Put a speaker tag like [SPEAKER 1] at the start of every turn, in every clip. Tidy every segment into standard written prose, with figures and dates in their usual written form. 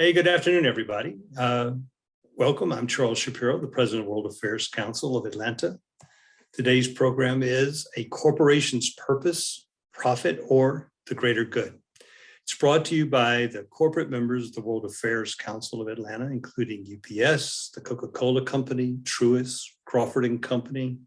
[SPEAKER 1] Hey, good afternoon, everybody. Welcome. I'm Charles Shapiro, the President of World Affairs Council of Atlanta. Today's program is A Corporation's Purpose, Profit, or the Greater Good. It's brought to you by the corporate members of the World Affairs Council of Atlanta, including UPS, the Coca-Cola Company, Truist, Crawford and Company,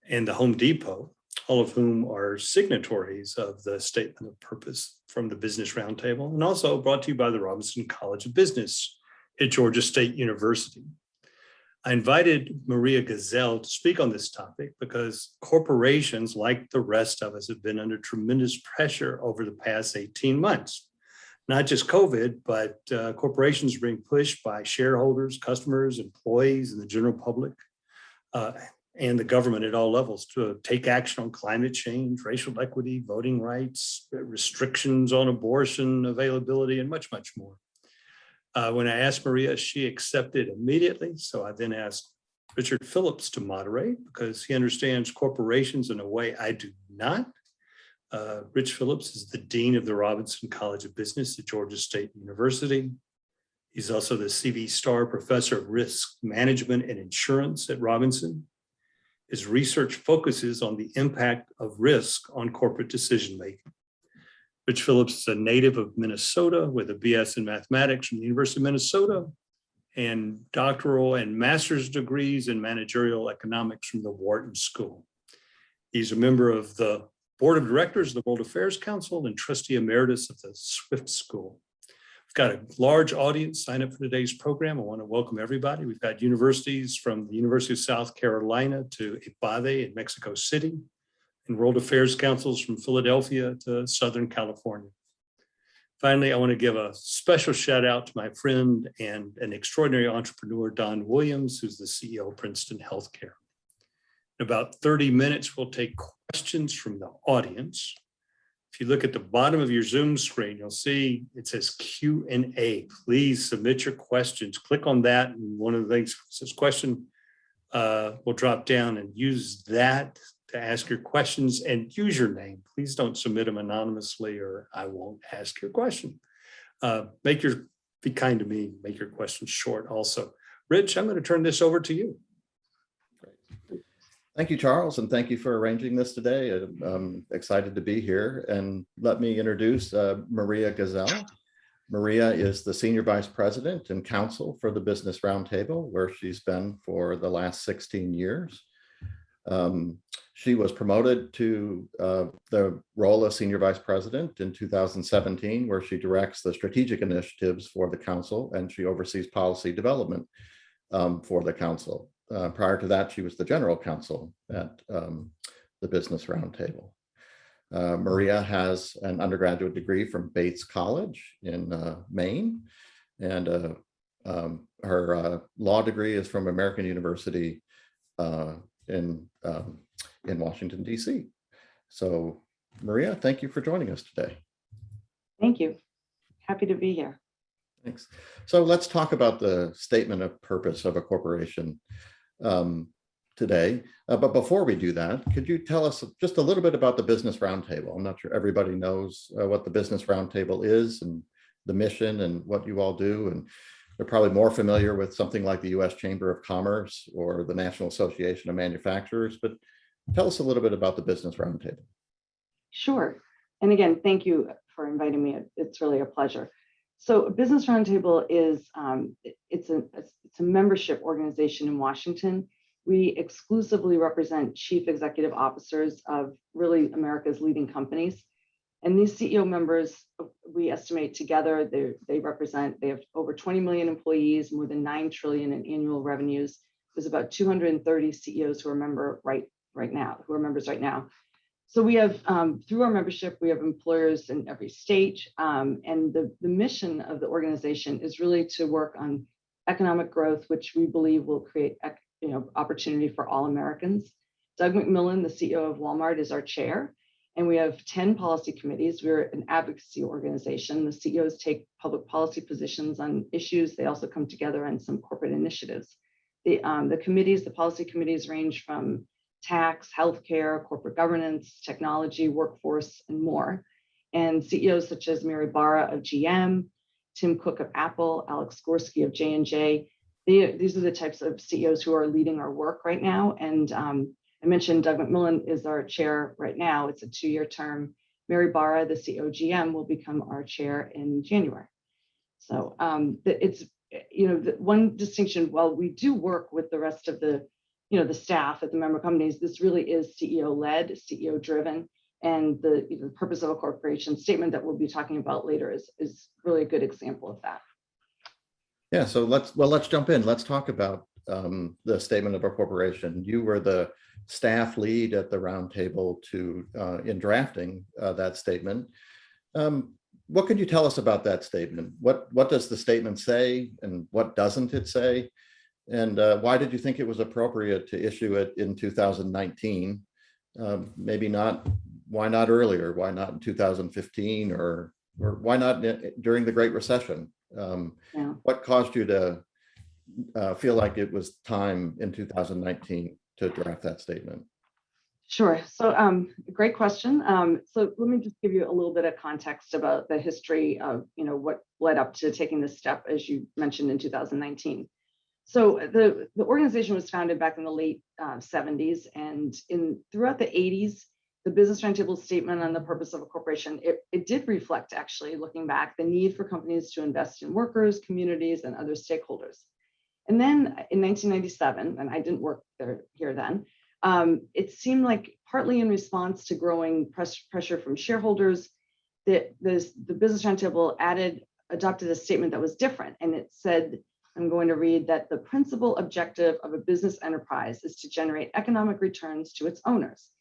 [SPEAKER 1] and the Home Depot, all of whom are signatories of the Statement of Purpose from the Business Roundtable, and also brought to you by the Robinson College of Business at Georgia State University. I invited Maria Ghazal to speak on this topic because corporations, like the rest of us, have been under tremendous pressure over the past 18 months. Not just COVID, but corporations are being pushed by shareholders, customers, employees, and the general public, and the government at all levels to take action on climate change, racial equity, voting rights, restrictions on abortion availability, and much, much more. When I asked Maria, she accepted immediately. So I then asked Richard Phillips to moderate because he understands corporations in a way I do not. Rich Phillips is the Dean of the Robinson College of Business at Georgia State University. He's also the C.V. Starr Professor of Risk Management and Insurance at Robinson. His research focuses on the impact of risk on corporate decision-making. Rich Phillips is a native of Minnesota with a BS in mathematics from the University of Minnesota and doctoral and master's degrees in managerial economics from the Wharton School. He's a member of the Board of Directors of the World Affairs Council and trustee emeritus of the Swift School. We've got a large audience sign up for today's program. I want to welcome everybody. We've got universities from the University of South Carolina to Ibadan in Mexico City, and World Affairs Councils from Philadelphia to Southern California. Finally, I want to give a special shout out to my friend and an extraordinary entrepreneur, Don Williams, who's the CEO of Princeton Healthcare. In about 30 minutes, we'll take questions from the audience. If you look at the bottom of your Zoom screen, you'll see it says Q&A. Please submit your questions. Click on that, and one of the things that says question will drop down, and use that to ask your questions, and use your name. Please don't submit them anonymously or I won't ask your question. Be kind to me, make your questions short also. Rich, I'm going to turn this over to you.
[SPEAKER 2] Great. Thank you, Charles, and thank you for arranging this today. I'm excited to be here, and let me introduce Maria Ghazal. Maria is the Senior Vice President and Counsel for the Business Roundtable, where she's been for the last 16 years. She was promoted to the role of Senior Vice President in 2017, where she directs the strategic initiatives for the Council, and she oversees policy development for the Council. Prior to that, she was the General Counsel at the Business Roundtable. Maria has an undergraduate degree from Bates College in Maine, and her law degree is from American University in Washington, D.C. So, Maria, thank you for joining us today.
[SPEAKER 3] Thank you. Happy to be here.
[SPEAKER 2] Thanks. So let's talk about the statement of purpose of a corporation today. But before we do that, could you tell us just a little bit about the Business Roundtable? I'm not sure everybody knows what the Business Roundtable is and the mission and what you all do. And they're probably more familiar with something like the U.S. Chamber of Commerce or the National Association of Manufacturers, but tell us a little bit about the Business Roundtable.
[SPEAKER 3] Sure. And again, thank you for inviting me. It's really a pleasure. So Business Roundtable is it's a membership organization in Washington. We exclusively represent chief executive officers of really America's leading companies. And these CEO members, we estimate together, they have over 20 million employees, more than 9 trillion in annual revenues. There's about 230 CEOs who are members right now. So we have, through our membership, we have employers in every state. And the mission of the organization is really to work on economic growth, which we believe will create opportunity for all Americans. Doug McMillon, the CEO of Walmart, is our chair. And we have 10 policy committees. We're an advocacy organization. The CEOs take public policy positions on issues. They also come together on some corporate initiatives. The policy committees range from tax, healthcare, corporate governance, technology, workforce, and more. And CEOs such as Mary Barra of GM, Tim Cook of Apple, Alex Gorski of J&J. These are the types of CEOs who are leading our work right now. And I mentioned Doug McMillan is our chair right now. It's a 2-year term. Mary Barra, the CEO GM, will become our chair in January. So it's, the one distinction, while we do work with the rest of the, the staff at the member companies, this really is CEO led, CEO driven. And the purpose of a corporation statement that we'll be talking about later is really a good example of that.
[SPEAKER 2] Yeah, so let's jump in. Let's talk about the statement of a corporation. You were the staff lead at the roundtable in drafting that statement. What could you tell us about that statement? What does the statement say, and what doesn't it say? And why did you think it was appropriate to issue it in 2019? Maybe not. Why not earlier? Why not in 2015, or why not during the Great Recession? What caused you to feel like it was time in 2019 to draft that statement?
[SPEAKER 3] Sure. So great question. So let me just give you a little bit of context about the history of, what led up to taking this step, as you mentioned, in 2019. So the organization was founded back in the late 70s, and throughout the 80s, the Business Roundtable statement on the purpose of a corporation, it did reflect, actually, looking back, the need for companies to invest in workers, communities, and other stakeholders. And then in 1997, and I didn't work here then, it seemed like partly in response to growing pressure from shareholders, that the Business Roundtable adopted a statement that was different. And it said, I'm going to read, that the principal objective of a business enterprise is to generate economic returns to its owners.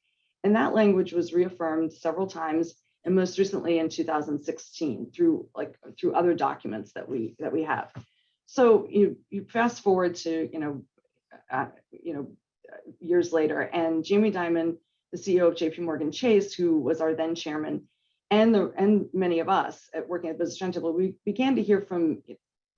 [SPEAKER 3] And that language was reaffirmed several times, and most recently in 2016 through other documents that we have. So you fast forward to years later, and Jamie Dimon, the CEO of JP Morgan Chase, who was our then chairman, and many of us working at Business Roundtable, we began to hear from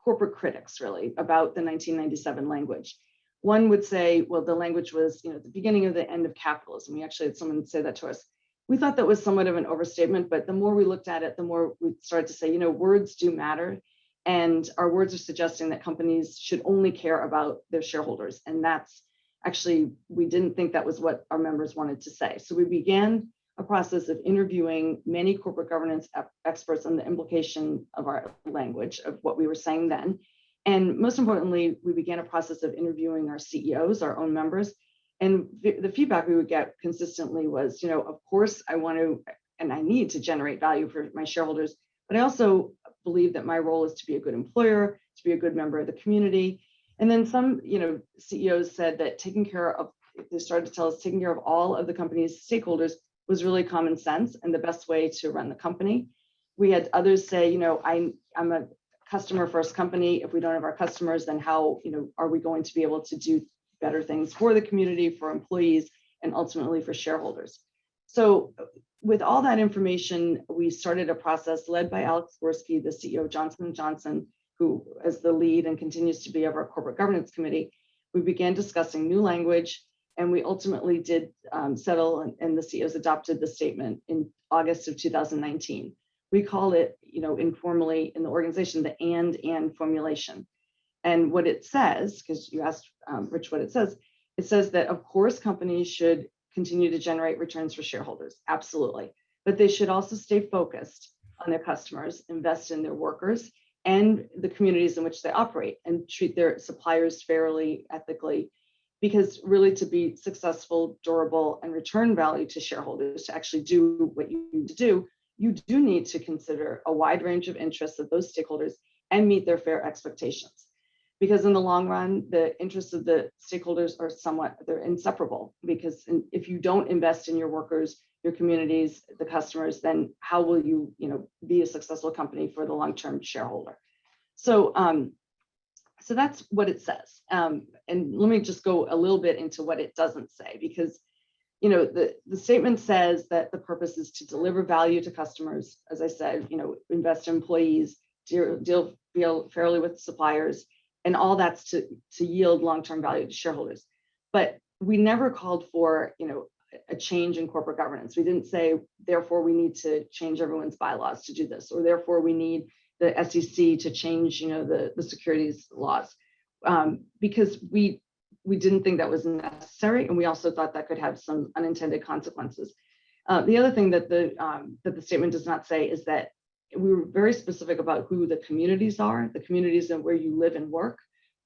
[SPEAKER 3] corporate critics, really, about the 1997 language. One would say, well, the language was, the beginning of the end of capitalism. We actually had someone say that to us. We thought that was somewhat of an overstatement, but the more we looked at it, the more we started to say, words do matter. And our words are suggesting that companies should only care about their shareholders. And that's actually, we didn't think that was what our members wanted to say. So we began a process of interviewing many corporate governance experts on the implication of our language, of what we were saying then. And most importantly, we began a process of interviewing our CEOs, our own members. And the feedback we would get consistently was, of course, I want to, and I need to generate value for my shareholders, but I also believe that my role is to be a good employer, to be a good member of the community. And then some, CEOs said that they started to tell us taking care of all of the company's stakeholders was really common sense and the best way to run the company. We had others say, I'm a customer first company. If we don't have our customers, then how, are we going to be able to do better things for the community, for employees, and ultimately for shareholders? So with all that information, we started a process led by Alex Gorski, the CEO of Johnson & Johnson, who is the lead and continues to be of our corporate governance committee. We began discussing new language, and we ultimately did settle, and the CEOs adopted the statement in August of 2019. We call it, informally in the organization, the and formulation. And what it says, because you asked Rich what it says that of course companies should continue to generate returns for shareholders, absolutely. But they should also stay focused on their customers, invest in their workers and the communities in which they operate, and treat their suppliers fairly, ethically, because really to be successful, durable, and return value to shareholders, to actually do what you need to do, you do need to consider a wide range of interests of those stakeholders and meet their fair expectations. Because in the long run, the interests of the stakeholders are they're inseparable, because if you don't invest in your workers, your communities, the customers, then how will you, be a successful company for the long-term shareholder? So, so that's what it says. And let me just go a little bit into what it doesn't say, because the statement says that the purpose is to deliver value to customers, as I said, invest in employees, deal fairly with suppliers, and all that's to yield long-term value to shareholders. But we never called for, a change in corporate governance. We didn't say, therefore, we need to change everyone's bylaws to do this, or therefore we need the SEC to change, the securities laws, because we didn't think that was necessary, and we also thought that could have some unintended consequences. The other thing that the statement does not say is that we were very specific about who the communities are, the communities and where you live and work,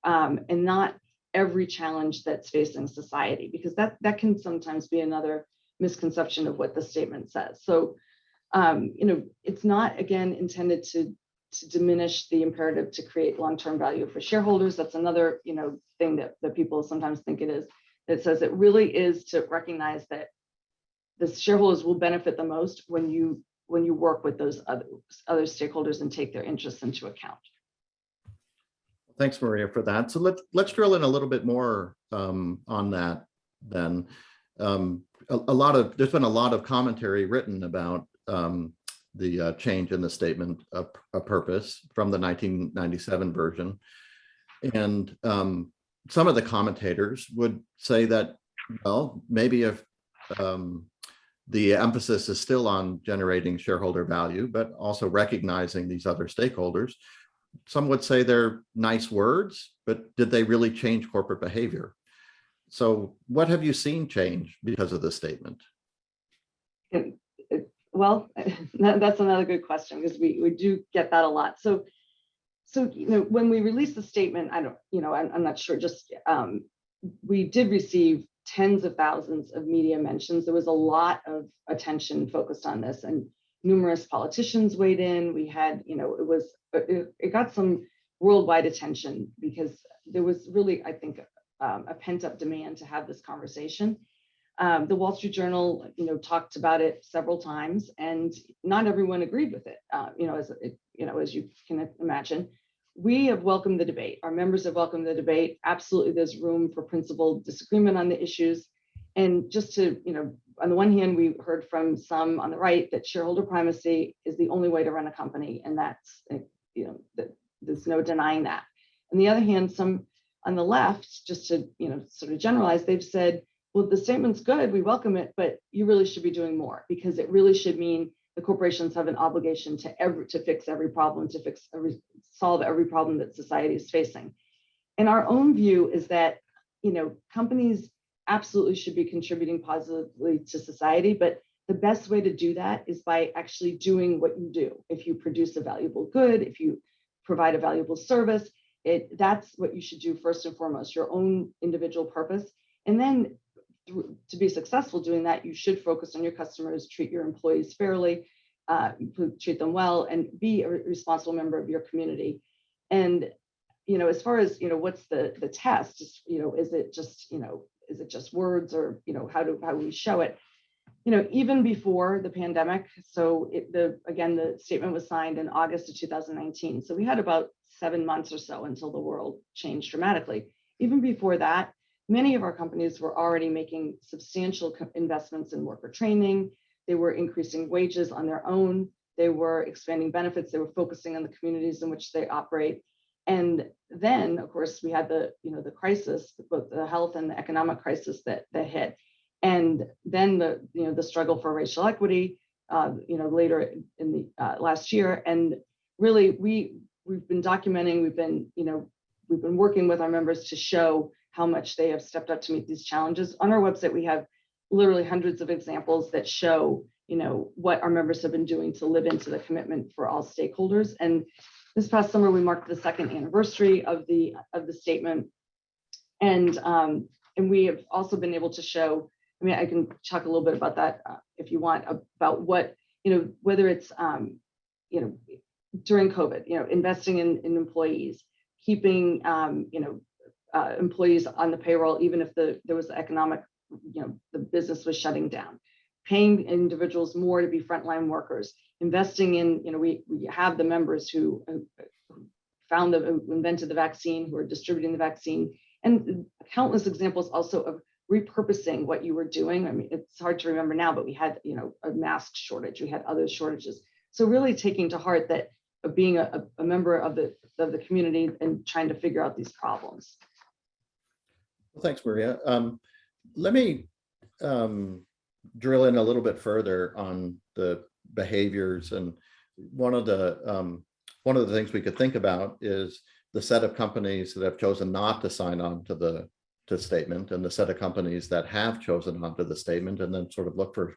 [SPEAKER 3] and not every challenge that's facing society, because that can sometimes be another misconception of what the statement says. So, it's not, again, intended to diminish the imperative to create long-term value for shareholders. That's another, thing that people sometimes think it is. It says it really is to recognize that the shareholders will benefit the most when you work with those other stakeholders and take their interests into account.
[SPEAKER 2] Thanks, Maria, for that. So let's drill in a little bit more on that then. There's been a lot of commentary written about the change in the statement of purpose from the 1997 version. And some of the commentators would say that, well, maybe if the emphasis is still on generating shareholder value, but also recognizing these other stakeholders, some would say they're nice words, but did they really change corporate behavior? So what have you seen change because of this statement?
[SPEAKER 3] Well, that's another good question, because we do get that a lot. So when we released the statement, I'm not sure, just we did receive tens of thousands of media mentions. There was a lot of attention focused on this, and numerous politicians weighed in. We had, it got some worldwide attention because there was really, I think, a pent-up demand to have this conversation. The Wall Street Journal, talked about it several times, and not everyone agreed with it. As you can imagine, we have welcomed the debate. Our members have welcomed the debate. Absolutely, there's room for principled disagreement on the issues. And just to, on the one hand, we heard from some on the right that shareholder primacy is the only way to run a company, and that's, there's no denying that. On the other hand, some on the left, just to, sort of generalize, they've said, well, the statement's good, we welcome it, but you really should be doing more, because it really should mean the corporations have an obligation to fix every problem, solve every problem that society is facing. And our own view is that, companies absolutely should be contributing positively to society, but the best way to do that is by actually doing what you do. If you produce a valuable good, if you provide a valuable service, that's what you should do first and foremost, your own individual purpose. And then to be successful doing that, you should focus on your customers, treat your employees fairly, treat them well, and be a responsible member of your community. And, as far as, what's the test, is it just words, or, how do we show it? Even before the pandemic, so the statement was signed in August of 2019. So we had about 7 months or so until the world changed dramatically. Even before that, many of our companies were already making substantial investments in worker training. They were increasing wages on their own. They were expanding benefits. They were focusing on the communities in which they operate. And then, of course, we had the crisis, both the health and the economic crisis that hit. And then the struggle for racial equity, later in the last year. And really, we've been documenting. We've been working with our members to show how much they have stepped up to meet these challenges. On our website, we have literally hundreds of examples that show, what our members have been doing to live into the commitment for all stakeholders. And this past summer, we marked the 2nd anniversary of the statement, and we have also been able to show. I can talk a little bit about that if you want, about what, whether it's during COVID, investing in employees, keeping employees on the payroll, even if there was economic, the business was shutting down, paying individuals more to be frontline workers, investing in, we have the members who invented the vaccine, who are distributing the vaccine, and countless examples also of repurposing what you were doing. It's hard to remember now, but we had, a mask shortage, we had other shortages. So really taking to heart that of being a member of the community and trying to figure out these problems.
[SPEAKER 2] Well, thanks, Maria. Let me drill in a little bit further on the behaviors. And one of the one of the things we could think about is the set of companies that have chosen not to sign on to the statement and the set of companies that have chosen onto the statement, and then sort of look for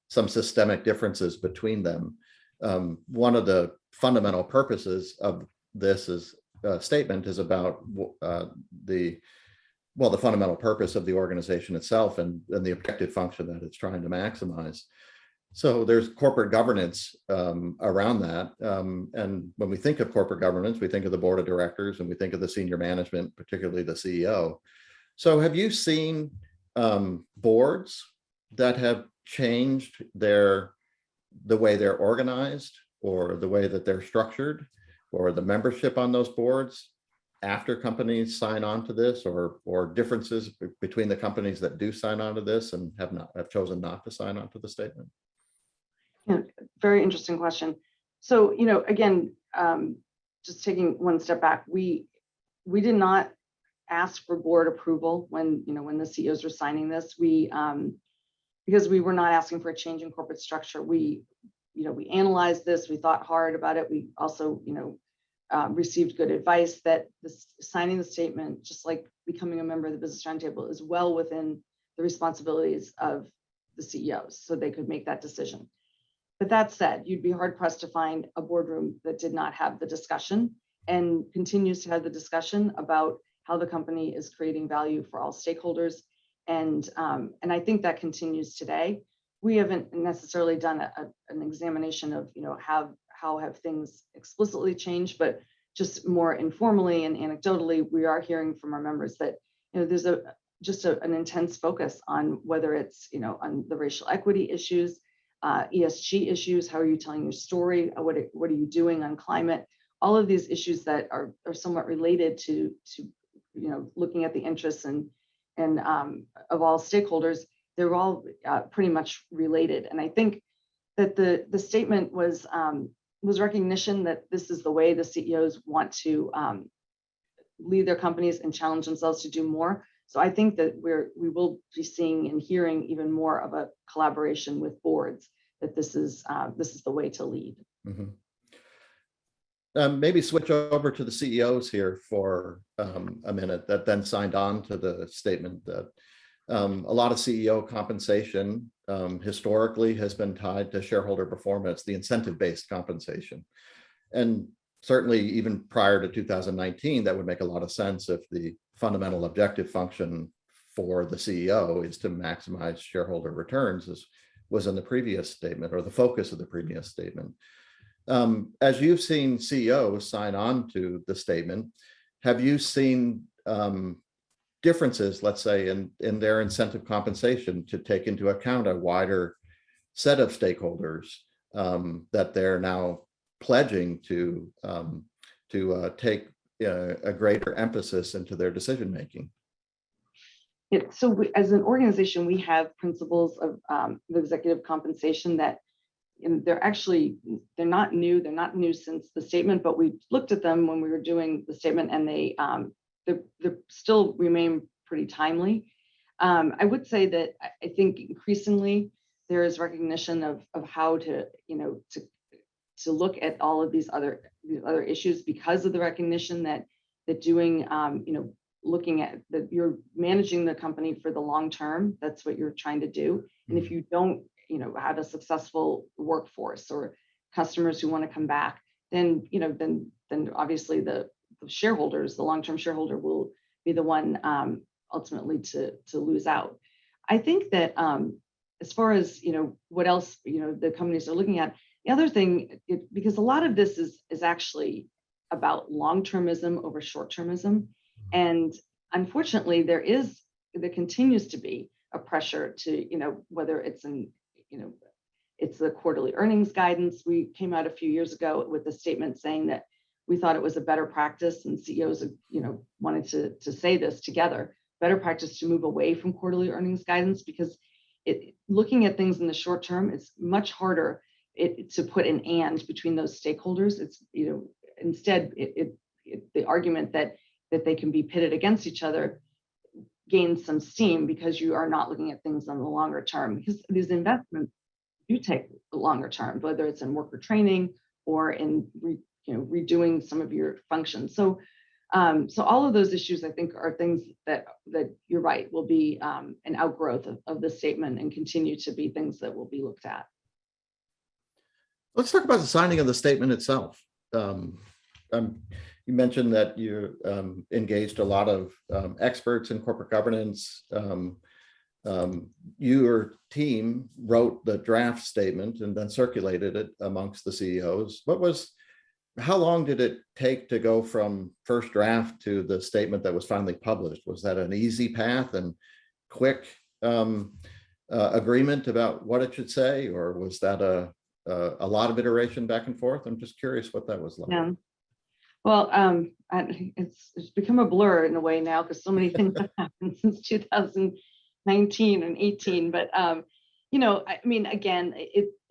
[SPEAKER 2] some systemic differences between them. One of the fundamental purposes of this statement is about the fundamental purpose of the organization itself and the objective function that it's trying to maximize. So there's corporate governance around that. And when we think of corporate governance, we think of the board of directors and we think of the senior management, particularly the CEO. So have you seen boards that have changed the way they're organized or the way that they're structured or the membership on those boards after companies sign on to this, or differences between the companies that do sign on to this and have chosen not to sign on to the statement?
[SPEAKER 3] Yeah, very interesting question. So, again, just taking one step back, we did not ask for board approval when the CEOs were signing this. Because we were not asking for a change in corporate structure. We analyzed this, we thought hard about it. We also, received good advice that signing the statement, just like becoming a member of the Business Roundtable, is well within the responsibilities of the CEOs, so they could make that decision. But that said, you'd be hard pressed to find a boardroom that did not have the discussion and continues to have the discussion about how the company is creating value for all stakeholders. And I think that continues today. We haven't necessarily done an examination of how have things explicitly changed, but just more informally and anecdotally, we are hearing from our members that there's an intense focus on whether it's on the racial equity issues, ESG issues. How are you telling your story? What are you doing on climate? All of these issues that are somewhat related to looking at the interests and of all stakeholders. They're all pretty much related. And I think that the statement was recognition that this is the way the CEOs want to lead their companies and challenge themselves to do more. So I think that we will be seeing and hearing even more of a collaboration with boards, that this is the way to lead.
[SPEAKER 2] Mm-hmm. Maybe switch over to the CEOs here for a minute that then signed on to the statement. That a lot of CEO compensation historically has been tied to shareholder performance, the incentive-based compensation. And certainly even prior to 2019, that would make a lot of sense if the fundamental objective function for the CEO is to maximize shareholder returns, as was in the previous statement, or the focus of the previous statement. As you've seen CEOs sign on to the statement, have you seen differences, let's say, in their incentive compensation to take into account a wider set of stakeholders that they're now pledging to take a greater emphasis into their decision making?
[SPEAKER 3] Yeah, so as an organization, we have principles of executive compensation that they're not new. They're not new since the statement, but we looked at them when we were doing the statement, and they still remain pretty timely. I would say that I think increasingly there is recognition of how to look at all of these other issues, because of the recognition that doing looking at that, you're managing the company for the long term. That's what you're trying to do. And if you don't have a successful workforce or customers who want to come back, then obviously the shareholders, the long-term shareholder, will be the one ultimately to lose out. I think that as far as what else the companies are looking at, the other thing, because a lot of this is actually about long-termism over short-termism, and unfortunately there continues to be a pressure to whether it's it's the quarterly earnings guidance. We came out a few years ago with a statement saying that we thought it was a better practice, and CEOs wanted to say this together, better practice to move away from quarterly earnings guidance, because looking at things in the short term, it's much harder to put an and between those stakeholders. It's instead the argument that they can be pitted against each other gains some steam, because you are not looking at things on the longer term, because these investments do take the longer term, whether it's in worker training or in redoing some of your functions. So so all of those issues, I think, are things that you're right, will be an outgrowth of the statement and continue to be things that will be looked at.
[SPEAKER 2] Let's talk about the signing of the statement itself. You mentioned that you engaged a lot of experts in corporate governance. Your team wrote the draft statement and then circulated it amongst the CEOs. How long did it take to go from first draft to the statement that was finally published? Was that an easy path and quick agreement about what it should say, or was that a lot of iteration back and forth? I'm just curious what that was like.
[SPEAKER 3] Yeah. Well, it's become a blur in a way now, because so many things have happened since 2019 and 18. But I mean, again,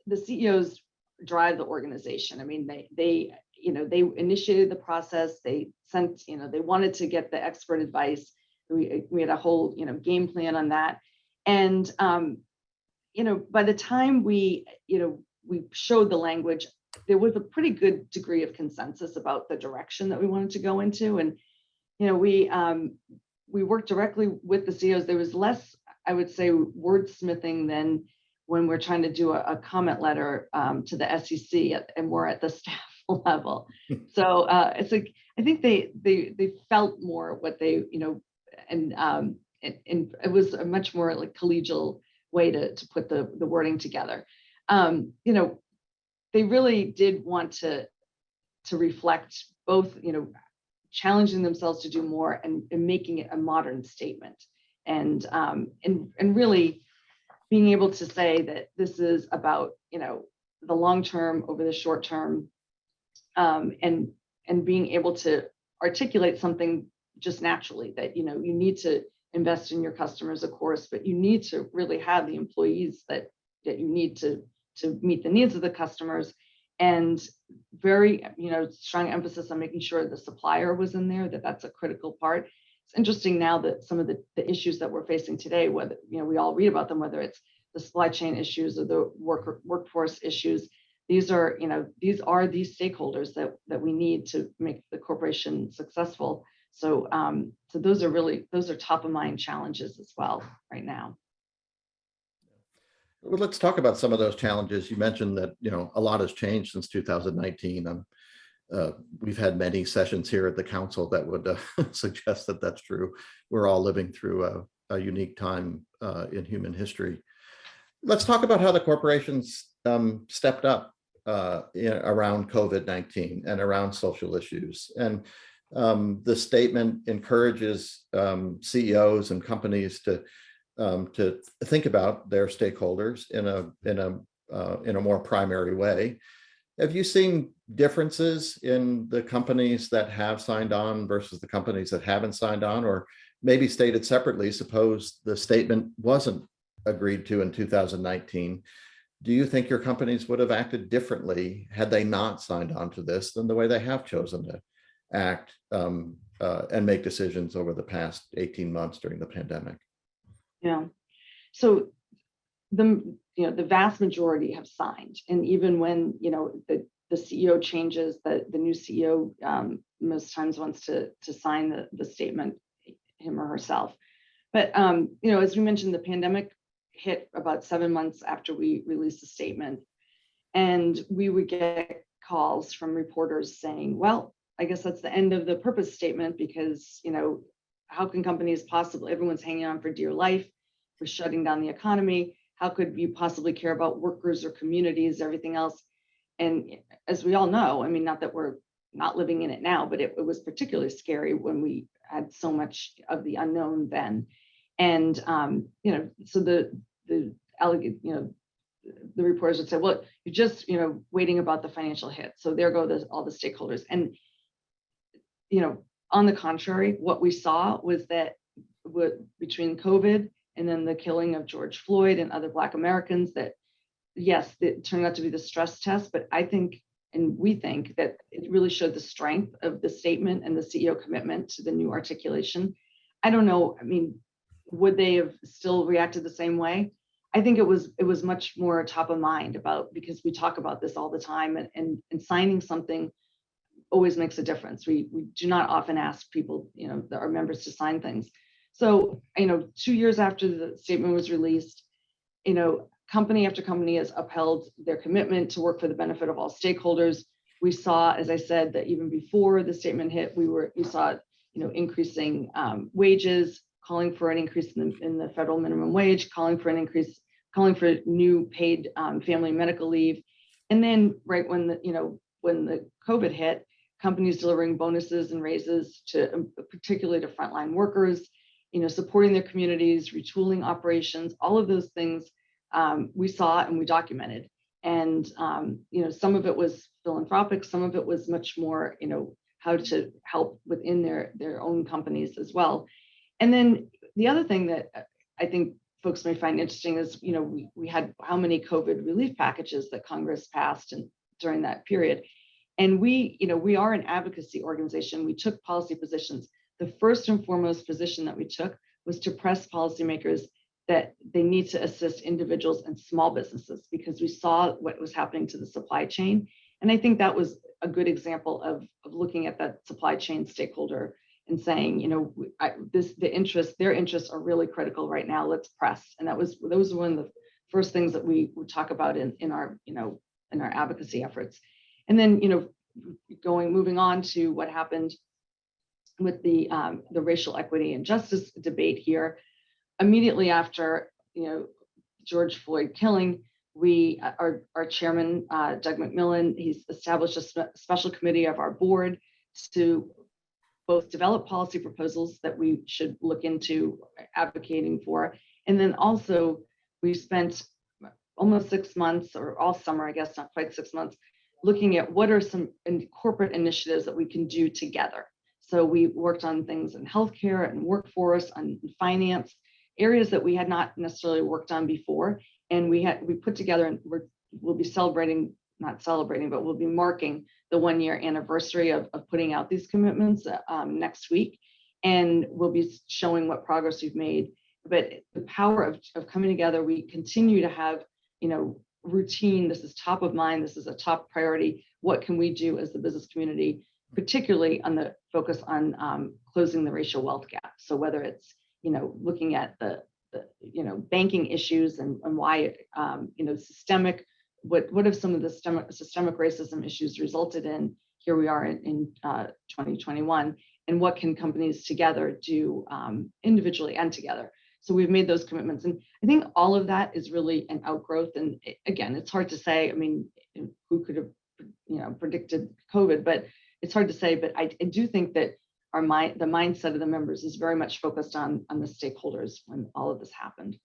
[SPEAKER 3] the CEOs drive the organization. I mean, they initiated the process. They sent, they wanted to get the expert advice. We had a whole, game plan on that. And, by the time we showed the language, there was a pretty good degree of consensus about the direction that we wanted to go into. And, we worked directly with the CEOs. There was less, I would say, wordsmithing than when we're trying to do a comment letter to the SEC and we're at the staff level. So it's like, I think they felt more what they, and it was a much more like collegial way to put the wording together. They really did want to reflect both, challenging themselves to do more and making it a modern statement, and really being able to say that this is about, the long term over the short term, and being able to articulate something just naturally, that, you need to invest in your customers, of course, but you need to really have the employees that you need to meet the needs of the customers, and very, strong emphasis on making sure the supplier was in there, that's a critical part. It's interesting now that some of the issues that we're facing today, whether, we all read about them, whether it's the supply chain issues or the workforce issues, these are these stakeholders that we need to make the corporation successful. So, so those are top of mind challenges as well right now.
[SPEAKER 2] Well, let's talk about some of those challenges. You mentioned that, a lot has changed since 2019. We've had many sessions here at the council that would suggest that that's true. We're all living through a unique time in human history. Let's talk about how the corporations stepped up around COVID-19 and around social issues. And the statement encourages CEOs and companies to think about their stakeholders in a more primary way. Have you seen differences in the companies that have signed on versus the companies that haven't signed on? Or maybe stated separately, suppose the statement wasn't agreed to in 2019. Do you think your companies would have acted differently had they not signed on to this than the way they have chosen to act and make decisions over the past 18 months during the pandemic?
[SPEAKER 3] Yeah. So the vast majority have signed, and even when the CEO changes, the new CEO most times wants to sign the statement, him or herself. But as we mentioned, the pandemic hit about 7 months after we released the statement, and we would get calls from reporters saying, "Well, I guess that's the end of the purpose statement, because how can companies possibly, everyone's hanging on for dear life, we're shutting down the economy. How could you possibly care about workers or communities, everything else?" And as we all know, I mean, not that we're not living in it now, but it was particularly scary when we had so much of the unknown then. And, so the reporters would say, "Well, you're just, waiting about the financial hit. So there go all the stakeholders." And, on the contrary, what we saw was that between COVID and then the killing of George Floyd and other Black Americans, that yes, it turned out to be the stress test, but I think, and we think, that it really showed the strength of the statement and the CEO commitment to the new articulation. I don't know, I mean, would they have still reacted the same way? I think it was much more top of mind, because we talk about this all the time, and signing something always makes a difference. We do not often ask people, our members to sign things. So, 2 years after the statement was released, company after company has upheld their commitment to work for the benefit of all stakeholders. We saw, as I said, that even before the statement hit, we saw, increasing wages, calling for an increase in the federal minimum wage, calling for new paid family medical leave. And then right when the COVID hit, companies delivering bonuses and raises to particularly to frontline workers, supporting their communities, retooling operations, all of those things we saw and we documented. And some of it was philanthropic, some of it was much more, how to help within their own companies as well. And then the other thing that I think folks may find interesting is, we had how many COVID relief packages that Congress passed during that period. And we are an advocacy organization. We took policy positions. The first and foremost position that we took was to press policymakers that they need to assist individuals and small businesses, because we saw what was happening to the supply chain. And I think that was a good example of looking at that supply chain stakeholder and saying, their interests are really critical right now. Let's press. And those were one of the first things that we would talk about in our advocacy efforts. And then, moving on to what happened with the racial equity and justice debate here. Immediately after, George Floyd killing, our chairman, Doug McMillan, he's established a special committee of our board to both develop policy proposals that we should look into advocating for. And then also we spent almost 6 months, or all summer, I guess, not quite 6 months, looking at what are some corporate initiatives that we can do together. So we worked on things in healthcare and workforce, on finance, areas that we had not necessarily worked on before. And we put together, and we'll be we'll be marking the 1-year anniversary of putting out these commitments next week. And we'll be showing what progress we've made. But the power of coming together, we continue to have, routine. This is top of mind. This is a top priority. What can we do as the business community, particularly on the focus on closing the racial wealth gap? So whether it's, looking at the banking issues and why, systemic, what have some of the systemic racism issues resulted in? Here we are in 2021, and what can companies together do individually and together? So we've made those commitments, and I think all of that is really an outgrowth. And again, it's hard to say. I mean, who could have, predicted COVID? But it's hard to say. But I do think that the mindset of the members is very much focused on the stakeholders when all of this happened.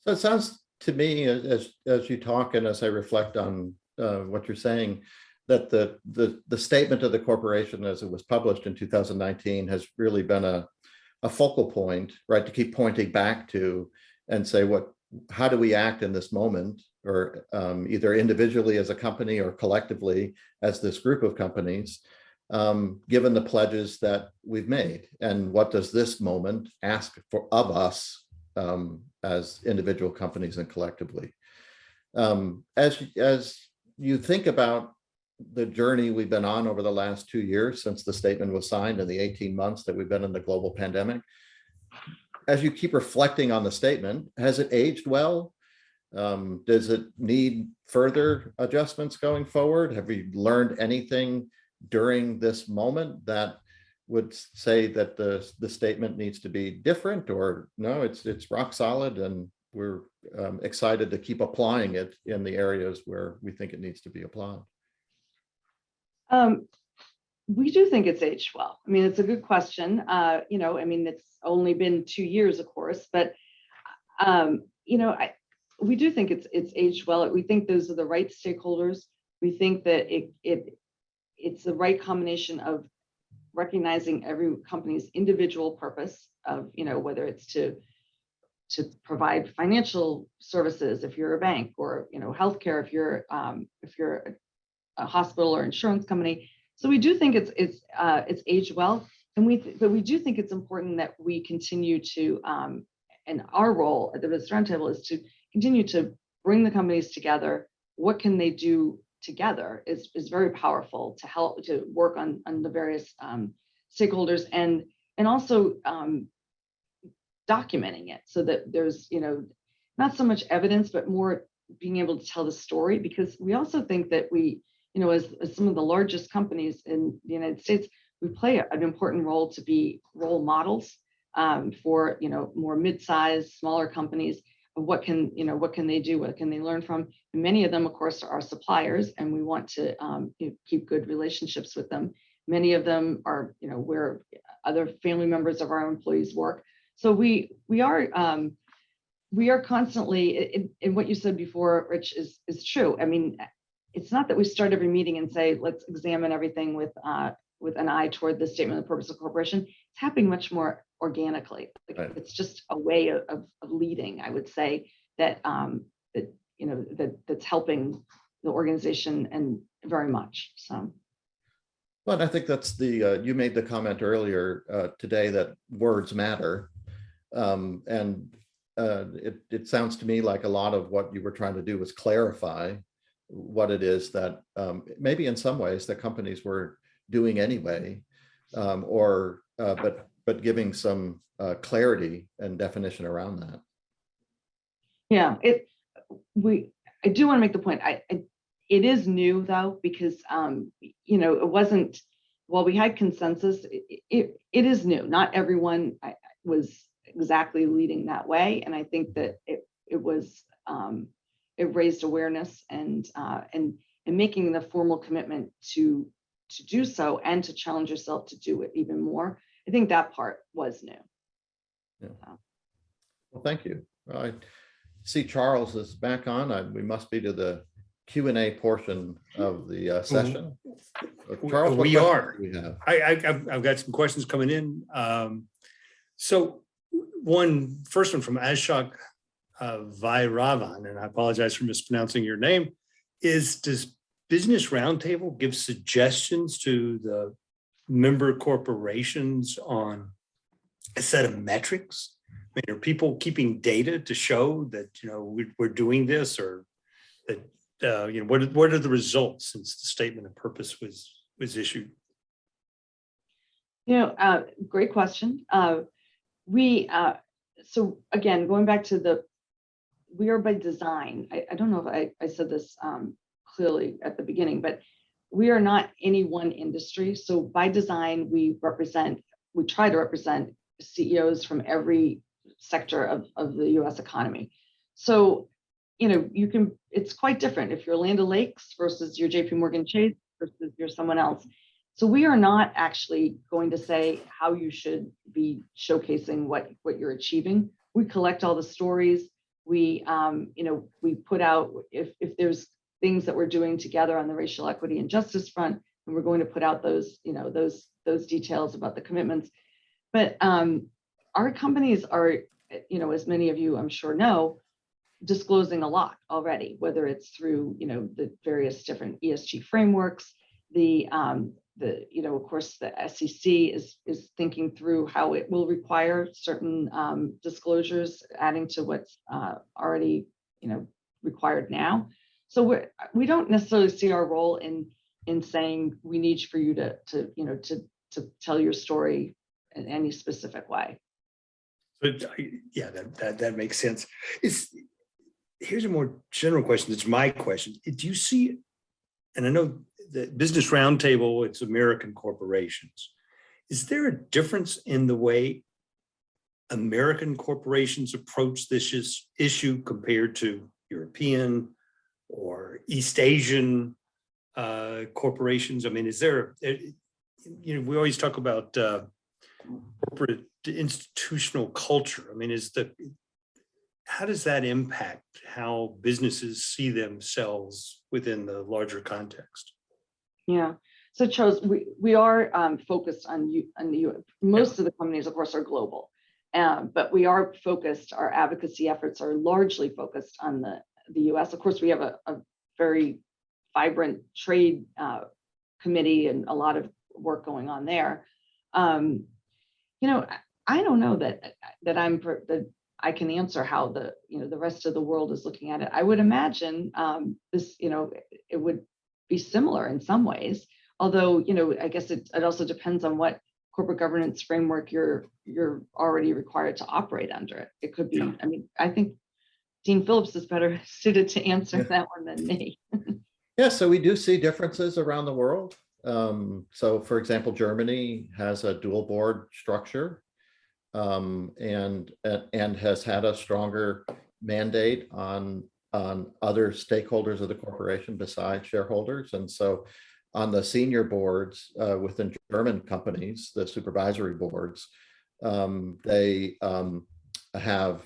[SPEAKER 2] So it sounds to me, as you talk and as I reflect on what you're saying, that the statement of the corporation as it was published in 2019 has really been a focal point, right, to keep pointing back to and say, how do we act in this moment, or either individually as a company or collectively as this group of companies, given the pledges that we've made, and what does this moment ask of us as individual companies and collectively. As you think about the journey we've been on over the last 2 years since the statement was signed, and the 18 months that we've been in the global pandemic, as you keep reflecting on the statement, has it aged well? Does it need further adjustments going forward? Have we learned anything during this moment that would say that the statement needs to be different, or no, it's rock solid, and we're excited to keep applying it in the areas where we think it needs to be applied?
[SPEAKER 3] We do think it's aged well. I mean, it's a good question. It's only been 2 years, of course, but we do think it's aged well. We think those are the right stakeholders. We think that it's the right combination of recognizing every company's individual purpose of, whether it's to provide financial services if you're a bank, or healthcare if you're a hospital or insurance company. So we do think it's aged well, but we do think it's important that we continue to, and our role at the Business Roundtable is to continue to bring the companies together. What can they do together is very powerful to help to work on the various stakeholders and also documenting it so that there's, not so much evidence, but more being able to tell the story, because we also think that we, as some of the largest companies in the United States, we play an important role to be role models for, more mid-sized, smaller companies. What can they do? What can they learn from? And many of them, of course, are our suppliers, and we want to keep good relationships with them. Many of them are, where other family members of our employees work. So we are constantly, in what you said before, Rich, is true. I mean, it's not that we start every meeting and say, let's examine everything with an eye toward the statement of the purpose of corporation. It's happening much more organically.
[SPEAKER 2] Right.
[SPEAKER 3] It's just a way of leading, I would say, that's helping the organization and very much. So.
[SPEAKER 2] But I think that's you made the comment earlier today that words matter. It sounds to me like a lot of what you were trying to do was clarify what it is that maybe in some ways the companies were doing anyway, but giving some clarity and definition around that.
[SPEAKER 3] Yeah, I do want to make the point. It is new though, because it wasn't, while we had consensus, it is new. Not everyone was exactly leading that way, and I think that it raised awareness and making the formal commitment to do so and to challenge yourself to do it even more. I think that part was new.
[SPEAKER 2] Yeah. Well, thank you. I see Charles is back on. We must be to the Q&A portion of the session. Charles,
[SPEAKER 1] we are.
[SPEAKER 2] We have?
[SPEAKER 1] I've got some questions coming in. So first one from Ashok Vairavan, and I apologize for mispronouncing your name, does Business Roundtable give suggestions to the member corporations on a set of metrics? I mean, are people keeping data to show that, we're doing this, or that, what are the results since the statement of purpose was issued?
[SPEAKER 3] Great question. So again, going back to we are by design. I don't know if I said this clearly at the beginning, but we are not any one industry. So by design, we try to represent CEOs from every sector of the US economy. So, it's quite different if you're Land O'Lakes versus your JP Morgan Chase versus you're someone else. So we are not actually going to say how you should be showcasing what you're achieving. We collect all the stories. We put out if there's things that we're doing together on the racial equity and justice front, and we're going to put out those details about the commitments. But our companies are, as many of you I'm sure know, disclosing a lot already, whether it's through the various different ESG frameworks, of course, the SEC is thinking through how it will require certain disclosures, adding to what's already required now. So we don't necessarily see our role in saying we need for you to tell your story in any specific way.
[SPEAKER 1] But yeah, that makes sense. Here's a more general question. It's my question. Do you see, and I know the Business Roundtable, it's American corporations. Is there a difference in the way American corporations approach this issue compared to European or East Asian corporations? I mean, is there, we always talk about corporate institutional culture. I mean, how does that impact how businesses see themselves within the larger context?
[SPEAKER 3] Yeah. So Charles, we are focused on the U.S. Most of the companies, of course, are global, but we are focused. Our advocacy efforts are largely focused on the U.S. Of course, we have a very vibrant trade committee and a lot of work going on there. I don't know that I can answer how the rest of the world is looking at it. I would imagine this, it would be similar in some ways. Although, you know, I guess it also depends on what corporate governance framework you're already required to operate under it. It could be,
[SPEAKER 1] Yeah.
[SPEAKER 3] I mean, I think Dean Phillips is better suited to answer that one than me.
[SPEAKER 2] Yeah, so we do see differences around the world. So for example, Germany has a dual board structure, and has had a stronger mandate on other stakeholders of the corporation besides shareholders. And so on the senior boards within German companies, the supervisory boards, they have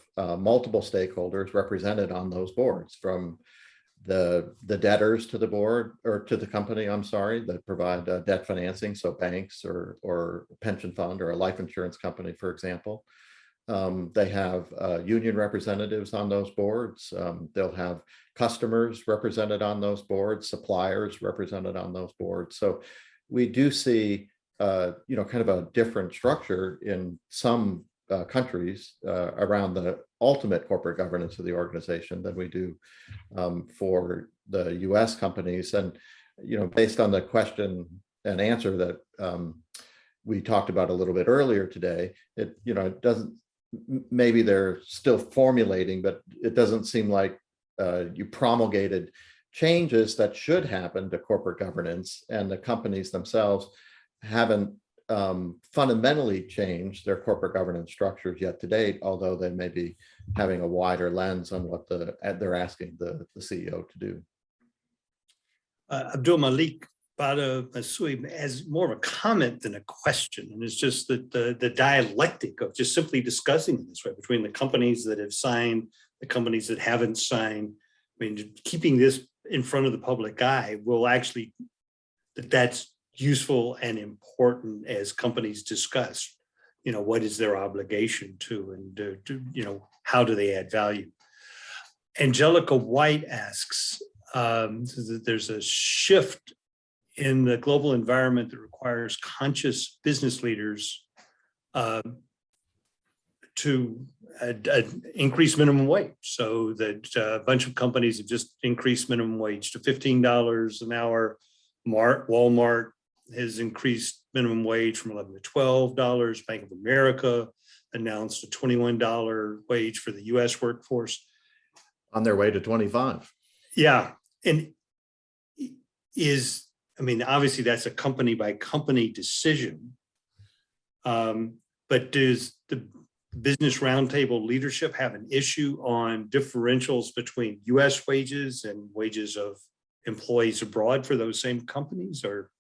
[SPEAKER 2] multiple stakeholders represented on those boards, from the debtors to the board, or to the company, I'm sorry, that provide debt financing, so banks or pension fund or a life insurance company, for example. They have union representatives on those boards. They'll have customers represented on those boards, suppliers represented on those boards. So we do see, you know, kind of a different structure in some countries around the ultimate corporate governance of the organization than we do for the U.S. companies. And, you know, based on the question and answer that we talked about a little bit earlier today, it, you know, it doesn't, maybe they're still formulating, but it doesn't seem like you promulgated changes that should happen to corporate governance, and the companies themselves haven't fundamentally changed their corporate governance structures yet to date, although they may be having a wider lens on what they're asking the CEO to do.
[SPEAKER 1] Abdul Malik Bada Masui as more of a comment than a question. And it's just that the dialectic of just simply discussing it this way between the companies that have signed, the companies that haven't signed. I mean, keeping this in front of the public eye will actually, that's useful and important as companies discuss, you know, what is their obligation to, and you know, how do they add value? Angelica White asks, there's a shift in the global environment that requires conscious business leaders to increase minimum wage. So that a bunch of companies have just increased minimum wage to $15 an hour. Walmart has increased minimum wage from $11 to $12. Bank of America announced a $21 wage for the US workforce.
[SPEAKER 2] On their way to 25.
[SPEAKER 1] Yeah, and I mean, obviously that's a company by company decision. But does the Business Roundtable leadership have an issue on differentials between US wages and wages of employees abroad for those same companies, or?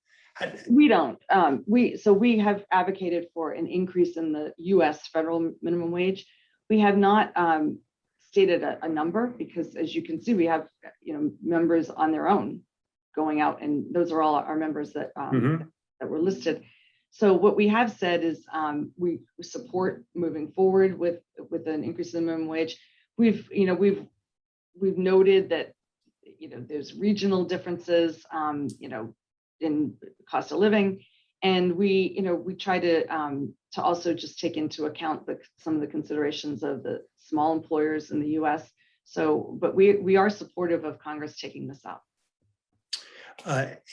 [SPEAKER 3] We don't. We have advocated for an increase in the US federal minimum wage. We have not stated a number, because as you can see, we have, you know, members on their own going out, and those are all our members that that were listed. So what we have said is we support moving forward with an increase in the minimum wage. We've noted that, you know, there's regional differences, you know, in cost of living, and we try to also just take into account some of the considerations of the small employers in the U.S. So, but we are supportive of Congress taking this up.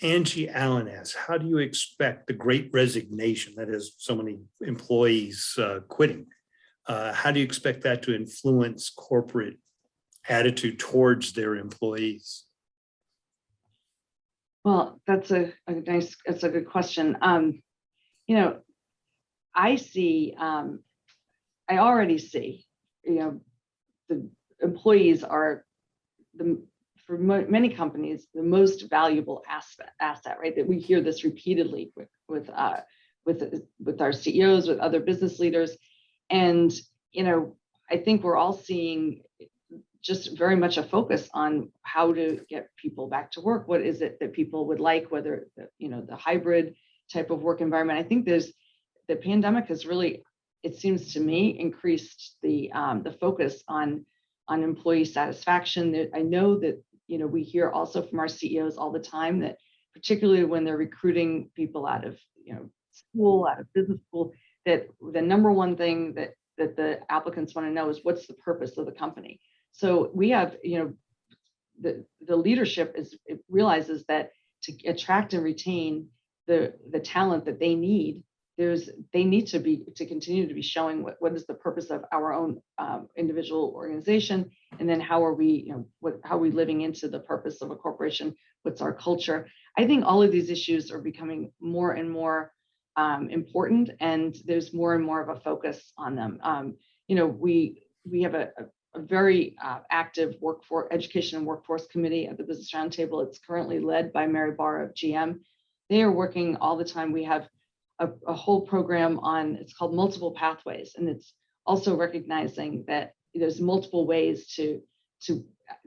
[SPEAKER 1] Angie Allen asks, how do you expect the great resignation, that is so many employees quitting, how do you expect that to influence corporate attitude towards their employees?
[SPEAKER 3] Well, that's a good question. You know, I already see, you know, the employees are for many companies, the most valuable asset, right? That we hear this repeatedly with our CEOs, with other business leaders. And, you know, I think we're all seeing just very much a focus on how to get people back to work. What is it that people would like, whether, you know, the hybrid type of work environment. I think the pandemic has really, it seems to me, increased the focus on employee satisfaction. I know that, you know, we hear also from our CEOs all the time that, particularly when they're recruiting people out of, you know, school, out of business school, that the number one thing that the applicants want to know is, what's the purpose of the company? So we have, you know, the leadership realizes that to attract and retain the talent that they need, they need to continue to be showing what is the purpose of our own individual organization, and then how are we, how are we living into the purpose of a corporation? What's our culture? I think all of these issues are becoming more and more important, and there's more and more of a focus on them. We have a very active workforce education and workforce committee at the Business Roundtable. It's currently led by Mary Barr of GM. They are working all the time. We have a whole program on, it's called Multiple Pathways, and it's also recognizing that there's multiple ways to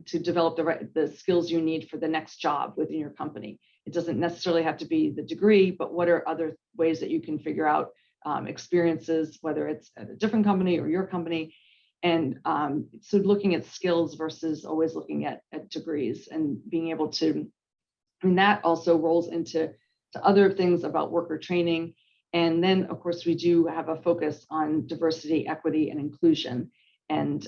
[SPEAKER 3] develop the skills you need for the next job within your company. It doesn't necessarily have to be the degree, but what are other ways that you can figure out experiences, whether it's at a different company or your company. And so looking at skills versus always looking at degrees, and being able to, that also rolls into other things about worker training. And then, of course, we do have a focus on diversity, equity, and inclusion. And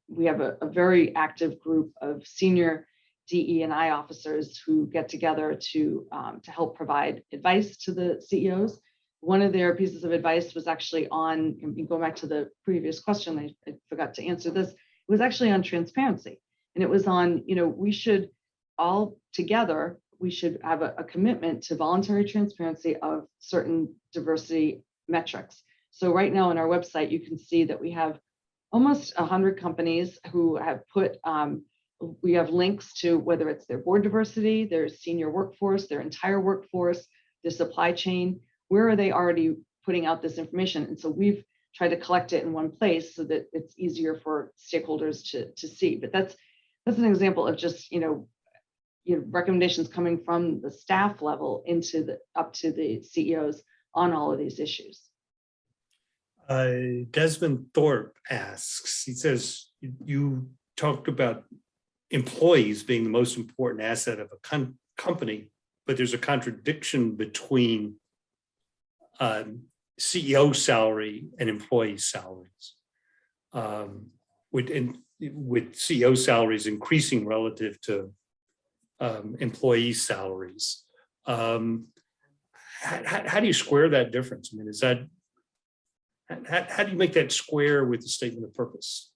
[SPEAKER 3] we have a very active group of senior DE&I officers who get together to help provide advice to the CEOs. One of their pieces of advice was actually on, going back to the previous question, I forgot to answer this, it was actually on transparency. And it was on, we should all together, we should have a commitment to voluntary transparency of certain diversity metrics. So right now on our website, you can see that we have almost 100 companies who have put, we have links to whether it's their board diversity, their senior workforce, their entire workforce, their supply chain, where are they already putting out this information? And so we've tried to collect it in one place so that it's easier for stakeholders to see. But that's an example of just, recommendations coming from the staff level up to the CEOs on all of these issues.
[SPEAKER 1] Desmond Thorpe asks, he says, you talked about employees being the most important asset of a company, but there's a contradiction between CEO salary and employee salaries, with CEO salaries increasing relative to employee salaries. How do you square that difference? I mean, is that, how do you make that square with the statement of purpose?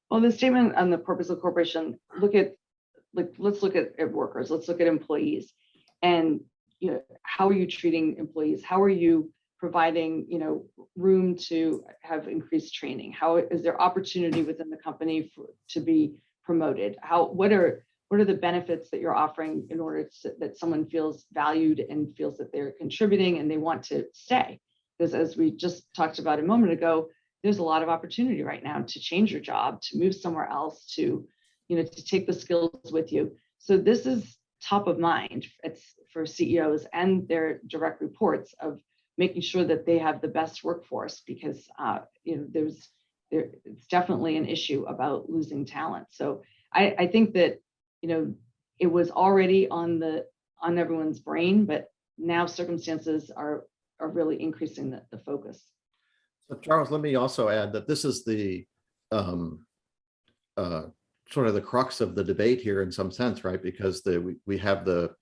[SPEAKER 3] Well, the statement on the purpose of corporation, let's look at workers, let's look at employees, and how are you treating employees? How are you providing room to have increased training? How is there opportunity within the company to be promoted? What are the benefits that you're offering in order that someone feels valued and feels that they're contributing and they want to stay? Because as we just talked about a moment ago, there's a lot of opportunity right now to change your job, to move somewhere else, to take the skills with you. So this is top of mind. It's for CEOs and their direct reports of making sure that they have the best workforce, because it's definitely an issue about losing talent. So I think that it was already on everyone's brain, but now circumstances are really increasing the focus.
[SPEAKER 2] So Charles, let me also add that this is the sort of the crux of the debate here in some sense, right? Because we have the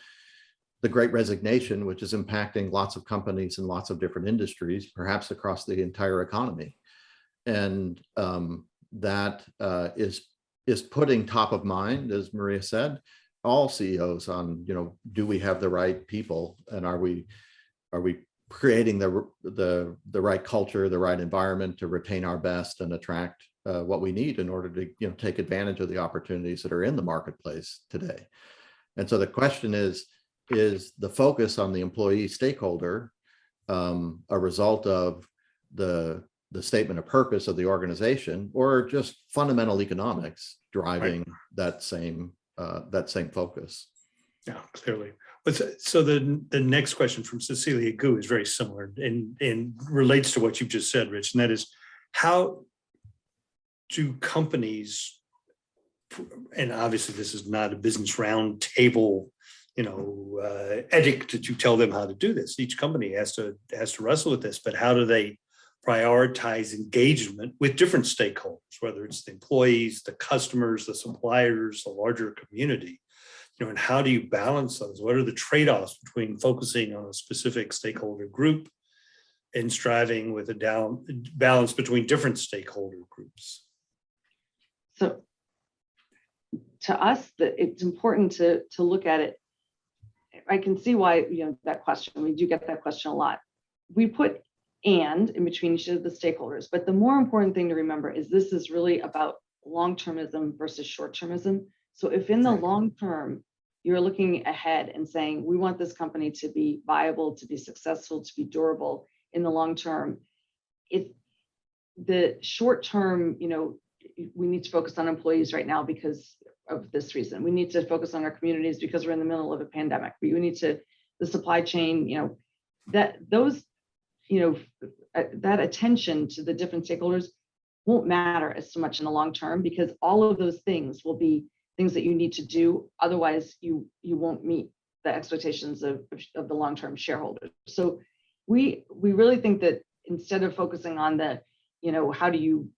[SPEAKER 2] Great Resignation, which is impacting lots of companies in lots of different industries, perhaps across the entire economy. And that is putting top of mind, as Maria said, all CEOs on, do we have the right people, and are we creating the right culture, the right environment to retain our best and attract what we need in order to take advantage of the opportunities that are in the marketplace today. And so the question is the focus on the employee stakeholder a result of the statement of purpose of the organization, or just fundamental economics driving that same focus?
[SPEAKER 1] Yeah, clearly. So the next question from Cecilia Gu is very similar and relates to what you've just said, Rich, and that is, how do companies, and obviously this is not a business roundtable, edict that you tell them how to do this. Each company has to wrestle with this, but how do they prioritize engagement with different stakeholders, whether it's the employees, the customers, the suppliers, the larger community, and how do you balance those? What are the trade-offs between focusing on a specific stakeholder group and striving with a balance between different stakeholder groups?
[SPEAKER 3] So to us, it's important to look at it. I can see why, that question, we do get that question a lot. We put "and" in between each of the stakeholders, but the more important thing to remember is this is really about long-termism versus short-termism. So if in the long term, you're looking ahead and saying, we want this company to be viable, to be successful, to be durable in the long term, the short term, we need to focus on employees right now because of this reason. We need to focus on our communities because we're in the middle of a pandemic. We need to, the supply chain, that attention to the different stakeholders won't matter as so much in the long term, because all of those things will be things that you need to do. Otherwise, you won't meet the expectations of the long-term shareholders. So we really think that instead of focusing on the, how do you,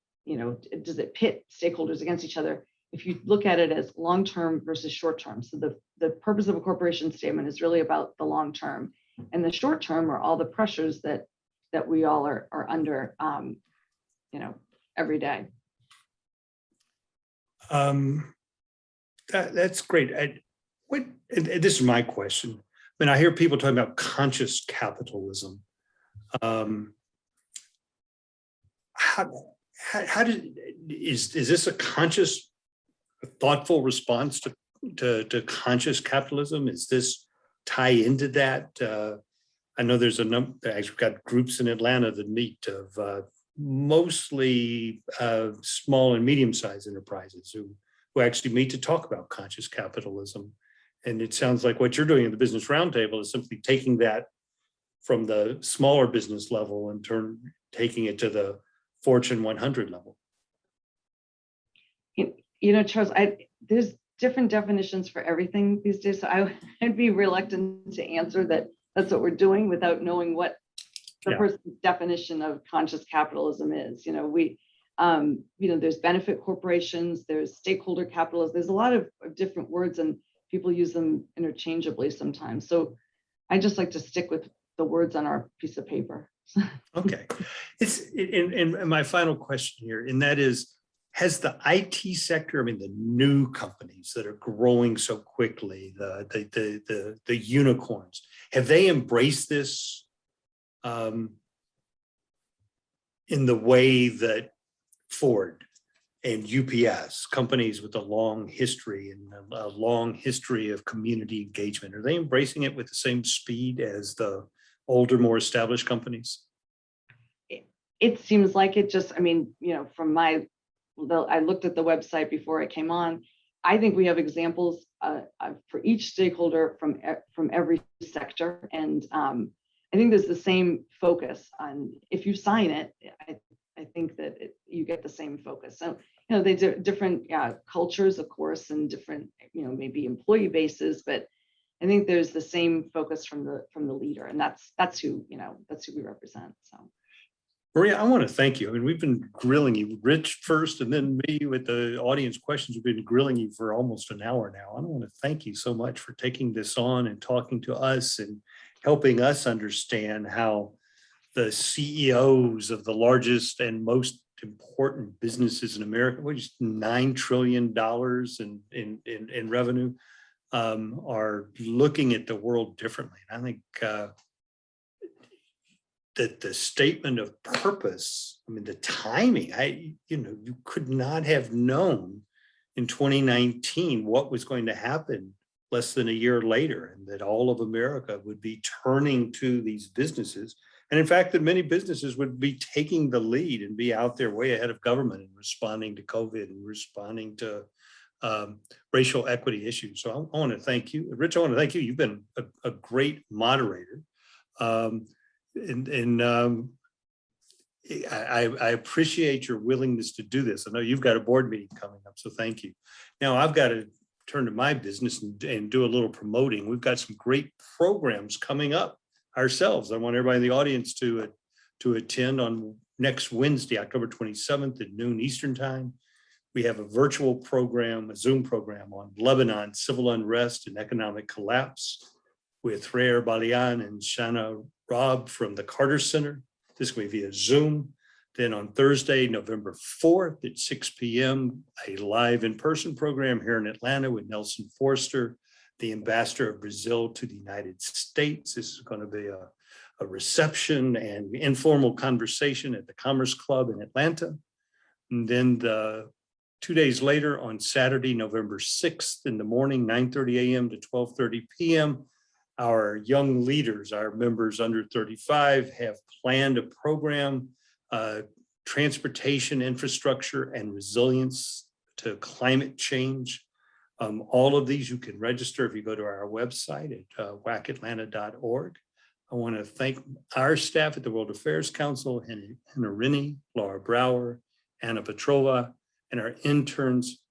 [SPEAKER 3] does it pit stakeholders against each other? If you look at it as long-term versus short-term. So the purpose of a corporation statement is really about the long term, and the short term are all the pressures that we all are under, every day.
[SPEAKER 1] That's great. This is my question. I mean, I hear people talking about conscious capitalism. Is this a conscious, thoughtful response to conscious capitalism? Is this tie into that? I know there's a number. I've got groups in Atlanta that meet of mostly small and medium-sized enterprises who actually meet to talk about conscious capitalism. And it sounds like what you're doing in the Business Roundtable is simply taking that from the smaller business level and taking it to the Fortune 100 level.
[SPEAKER 3] Charles, there's different definitions for everything these days. So I'd be reluctant to answer that that's what we're doing without knowing what the person's definition of conscious capitalism is. There's benefit corporations, there's stakeholder capitalism. There's a lot of different words, and people use them interchangeably sometimes. So I just like to stick with the words on our piece of paper.
[SPEAKER 1] Okay. And my final question here, and that is, has the IT sector, the new companies that are growing so quickly, the unicorns, have they embraced this in the way that Ford and UPS, companies with a long history and a long history of community engagement, are they embracing it with the same speed as the older, more established companies?
[SPEAKER 3] It seems like it. Just, from I looked at the website before I came on. I think we have examples for each stakeholder from every sector, and I think there's the same focus on. If you sign it, I think that you get the same focus. So they do different cultures, of course, and different maybe employee bases, but I think there's the same focus from the leader, and that's who we represent. So.
[SPEAKER 1] Maria, I want to thank you. We've been grilling you, Rich first, and then me with the audience questions. We've been grilling you for almost an hour now. I want to thank you so much for taking this on and talking to us and helping us understand how the CEOs of the largest and most important businesses in America, which is $9 trillion in revenue, are looking at the world differently. And I think that the statement of purpose, the timing, you could not have known in 2019 what was going to happen less than a year later, and that all of America would be turning to these businesses. And in fact, that many businesses would be taking the lead and be out there way ahead of government and responding to COVID and responding to racial equity issues. So I want to thank you. Rich, I want to thank you. You've been a great moderator. I appreciate your willingness to do this. I know you've got a board meeting coming up, so thank you. Now I've got to turn to my business and do a little promoting. We've got some great programs coming up ourselves. I want everybody in the audience to attend on next Wednesday, October 27th at noon Eastern time. We have a virtual program, a Zoom program on Lebanon, civil unrest and economic collapse with Freya Balian and Shana Robb from the Carter Center. This will be via Zoom. Then on Thursday, November 4th at 6 p.m., a live in-person program here in Atlanta with Nelson Forster, the ambassador of Brazil to the United States. This is going to be a reception and informal conversation at the Commerce Club in Atlanta. And then 2 days later on Saturday, November 6th in the morning, 9:30 a.m. to 12:30 p.m., our young leaders, our members under 35 have planned a program, transportation infrastructure and resilience to climate change. All of these you can register if you go to our website at wacatlanta.org. I want to thank our staff at the World Affairs Council, Hannah Rinnie, Laura Brower, Anna Petrova, and our interns,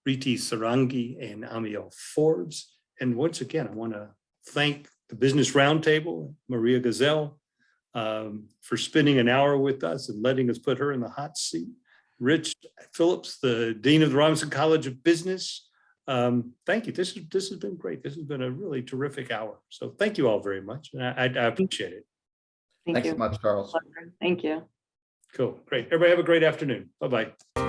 [SPEAKER 1] Riti Sarangi and Amiel Forbes. And once again, I want to thank the Business Roundtable, Maria Ghazal, for spending an hour with us and letting us put her in the hot seat. Rich Phillips, the Dean of the Robinson College of Business. Thank you. This has been great. This has been a really terrific hour. So thank you all very much. And I appreciate it.
[SPEAKER 2] Thanks so much, Charles.
[SPEAKER 3] Thank you.
[SPEAKER 1] Cool. Great. Everybody have a great afternoon. Bye-bye.